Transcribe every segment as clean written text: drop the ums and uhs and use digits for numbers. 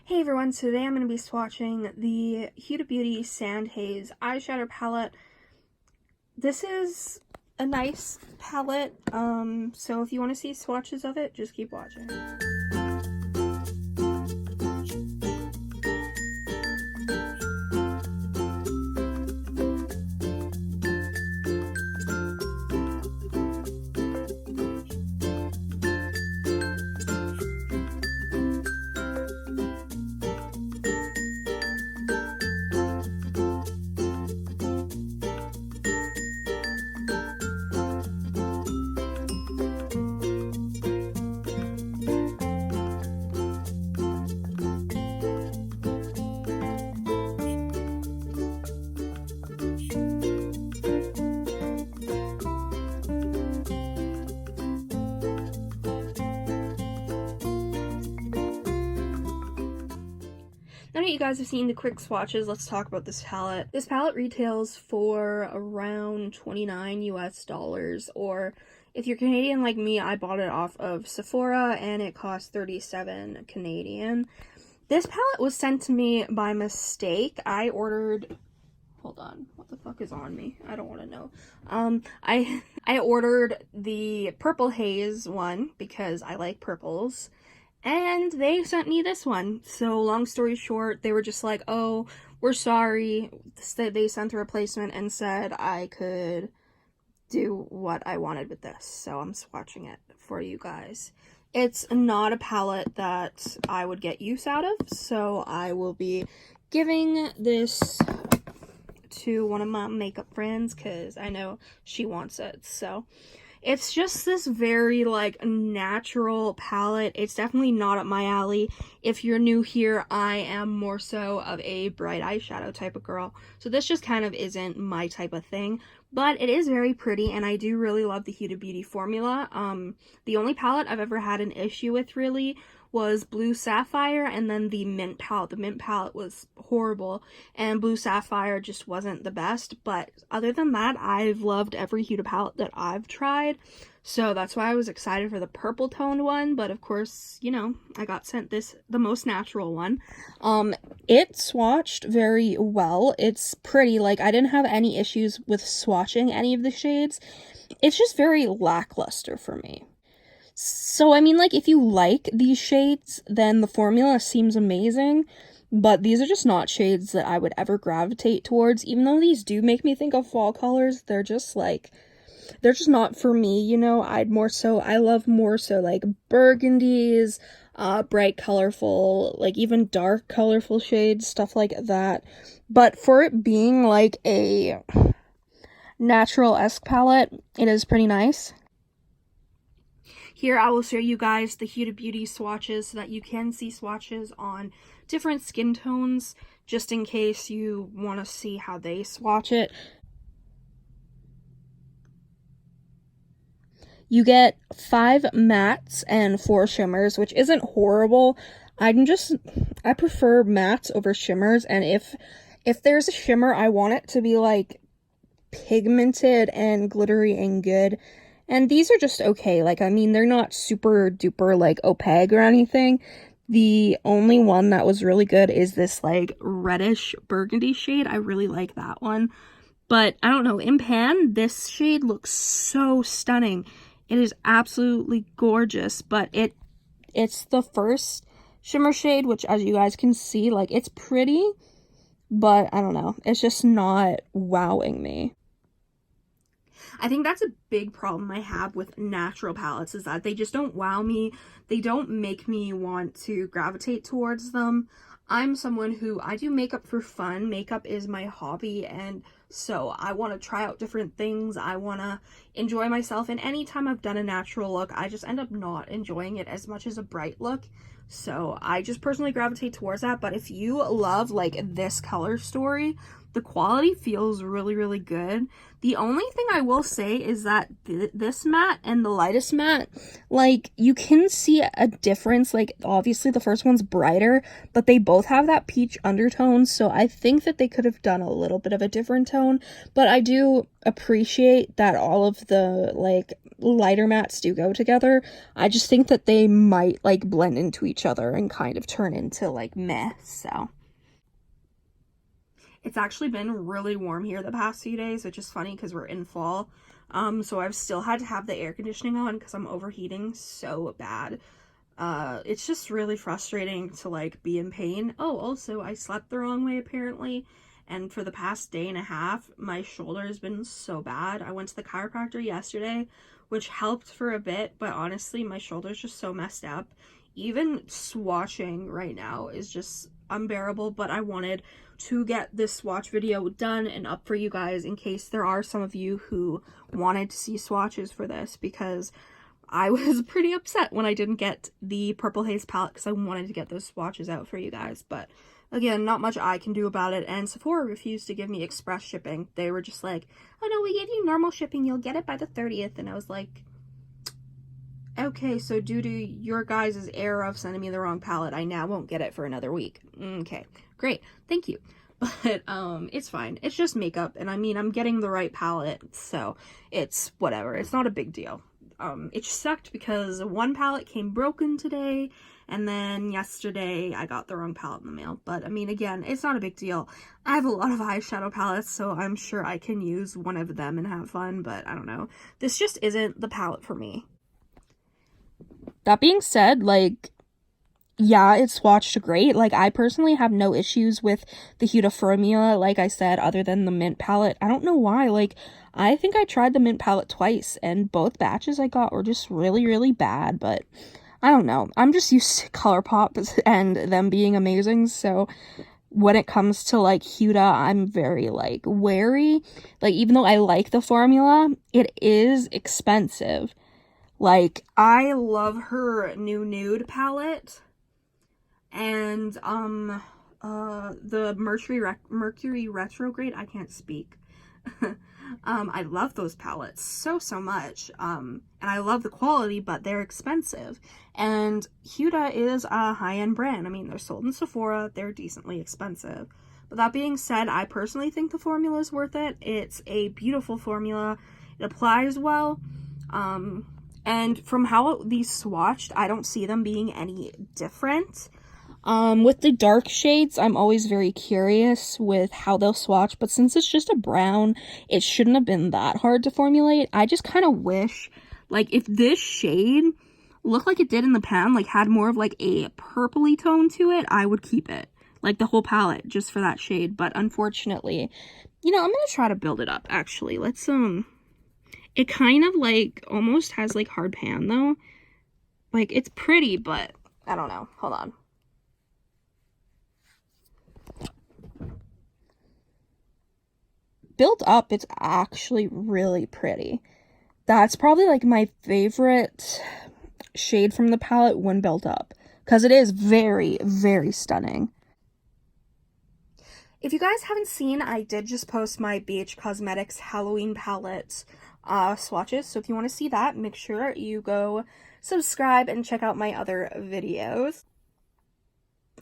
Hey everyone, so today I'm going to be swatching the Huda Beauty Sand Haze eyeshadow palette. This is a nice palette, so if you want to see swatches of it, just keep watching. Now that you guys have seen the quick swatches, let's talk about this palette. This palette retails for around $29 US, or if you're Canadian like me, I bought it off of Sephora and it cost 37 Canadian. This palette was sent to me by mistake. I ordered, hold on, what the fuck is on me? I don't want to know. I ordered the purple haze one because I like purples. And they sent me this one. So long story short, they were just like, oh, we're sorry. They sent a replacement and said I could do what I wanted with this. So I'm swatching it for you guys. It's not a palette that I would get use out of. So I will be giving this to one of my makeup friends because I know she wants it. So it's just this very, like, natural palette. It's definitely not up my alley. If you're new here, I am more so of a bright eyeshadow type of girl. So this just kind of isn't my type of thing. But it is very pretty, and I do really love the Huda Beauty formula. The only palette I've ever had an issue with, really, was Blue Sapphire, and then the Mint palette. The Mint palette was horrible, and Blue Sapphire just wasn't the best, but other than that, I've loved every Huda palette that I've tried, so that's why I was excited for the purple toned one, but of course, you know, I got sent the most natural one. It swatched very well. It's pretty, like, I didn't have any issues with swatching any of the shades. It's just very lackluster for me. So, I mean, like, if you like these shades, then the formula seems amazing, but these are just not shades that I would ever gravitate towards. Even though these do make me think of fall colors, they're just, like, they're just not for me, you know? I love more so, like, burgundies, bright, colorful, like, even dark, colorful shades, stuff like that. But for it being, like, a natural-esque palette, it is pretty nice. Here I will show you guys the Huda Beauty swatches so that you can see swatches on different skin tones, just in case you want to see how they swatch it. You get 5 mattes and 4 shimmers, which isn't horrible. I prefer mattes over shimmers, and if there's a shimmer, I want it to be, like, pigmented and glittery and good. And these are just okay. Like, I mean, they're not super duper, like, opaque or anything. The only one that was really good is this, like, reddish burgundy shade. I really like that one. But, I don't know, in pan, this shade looks so stunning. It is absolutely gorgeous, but it's the first shimmer shade, which, as you guys can see, like, it's pretty, but I don't know. It's just not wowing me. I think that's a big problem I have with natural palettes, is that they just don't wow me. They don't make me want to gravitate towards them. I'm someone who, I do makeup for fun. Makeup is my hobby, and so I want to try out different things. I want to enjoy myself, and anytime I've done a natural look, I just end up not enjoying it as much as a bright look. So I just personally gravitate towards that. But if you love, like, this color story, the quality feels really, really good. The only thing I will say is that this matte and the lightest matte, like, you can see a difference. Like, obviously the first one's brighter, but they both have that peach undertone, so I think that they could have done a little bit of a different tone. But I do appreciate that all of the, like, lighter mattes do go together. I just think that they might, like, blend into each other and kind of turn into, like, meh, so. It's actually been really warm here the past few days, which is funny because we're in fall. So I've still had to have the air conditioning on because I'm overheating so bad. It's just really frustrating to, like, be in pain. Oh, also, I slept the wrong way, apparently. And for the past day and a half, my shoulder has been so bad. I went to the chiropractor yesterday, which helped for a bit, but honestly, my shoulder's just so messed up. Even swatching right now is just unbearable, but I wanted to get this swatch video done and up for you guys in case there are some of you who wanted to see swatches for this, because I was pretty upset when I didn't get the Purple Haze palette because I wanted to get those swatches out for you guys. But again, not much I can do about it, and Sephora refused to give me express shipping. They were just like, oh no, we gave you normal shipping, you'll get it by the 30th, and I was like, okay, so due to your guys' error of sending me the wrong palette, I now won't get it for another week. Okay, great, thank you. But it's fine, it's just makeup, and I mean, I'm getting the right palette, so it's whatever, it's not a big deal. It just sucked because one palette came broken today, and then yesterday I got the wrong palette in the mail. But I mean, again, it's not a big deal. I have a lot of eyeshadow palettes, so I'm sure I can use one of them and have fun, but I don't know. This just isn't the palette for me. That being said, like, yeah, it swatched great. Like, I personally have no issues with the Huda formula, like I said, other than the mint palette. I don't know why. Like, I think I tried the mint palette twice, and both batches I got were just really, really bad, but I don't know. I'm just used to ColourPop and them being amazing, so when it comes to, like, Huda, I'm very, like, wary. Like, even though I like the formula, it is expensive. Like, I love her new nude palette. And, the Mercury Retrograde, I can't speak. I love those palettes so much. And I love the quality, but they're expensive. And Huda is a high-end brand. I mean, they're sold in Sephora. They're decently expensive. But that being said, I personally think the formula is worth it. It's a beautiful formula. It applies well. And from how these swatched, I don't see them being any different. With the dark shades, I'm always very curious with how they'll swatch, but since it's just a brown, it shouldn't have been that hard to formulate. I just kind of wish, like, if this shade looked like it did in the pan, like, had more of, like, a purpley tone to it, I would keep it. Like, the whole palette, just for that shade, but unfortunately, you know, I'm gonna try to build it up, actually. Let's, it kind of, like, almost has, like, hard pan, though. Like, it's pretty, but I don't know. Hold on. Built up, it's actually really pretty. That's probably, like, my favorite shade from the palette when built up, because it is very, very stunning. If you guys haven't seen, I did just post my BH Cosmetics Halloween palette swatches, so if you want to see that, make sure you go subscribe and check out my other videos.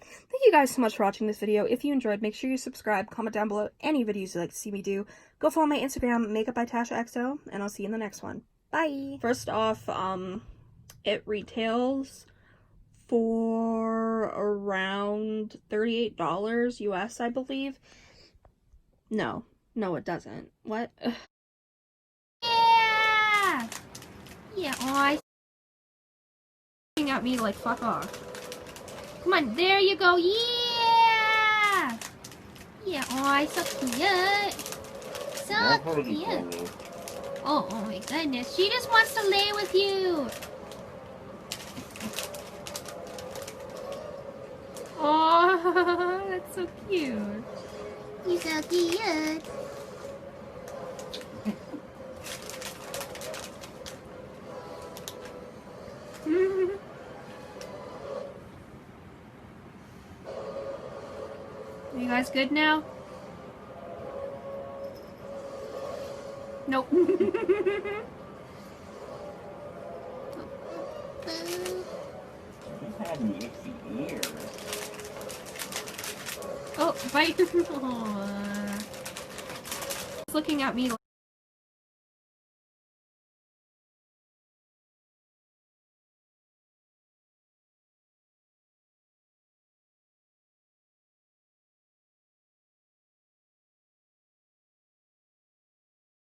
Thank you guys so much for watching this video. If you enjoyed, make sure you subscribe, comment down below any videos you'd like to see me do. Go follow my Instagram, Makeup by Tasha XO, and I'll see you in the next one. Bye! First off, it retails for around $38 US, I believe. No, it doesn't. What? Ugh. Yeah! Yeah, oh, at me like, fuck off. Come on, there you go, yeah! Yeah, oh, so cute. So cute. Oh my goodness, she just wants to lay with you. Oh, that's so cute. You're so cute. Are you guys good now? Nope. He's had an itchy ear. Oh, bite. Aww. It's looking at me like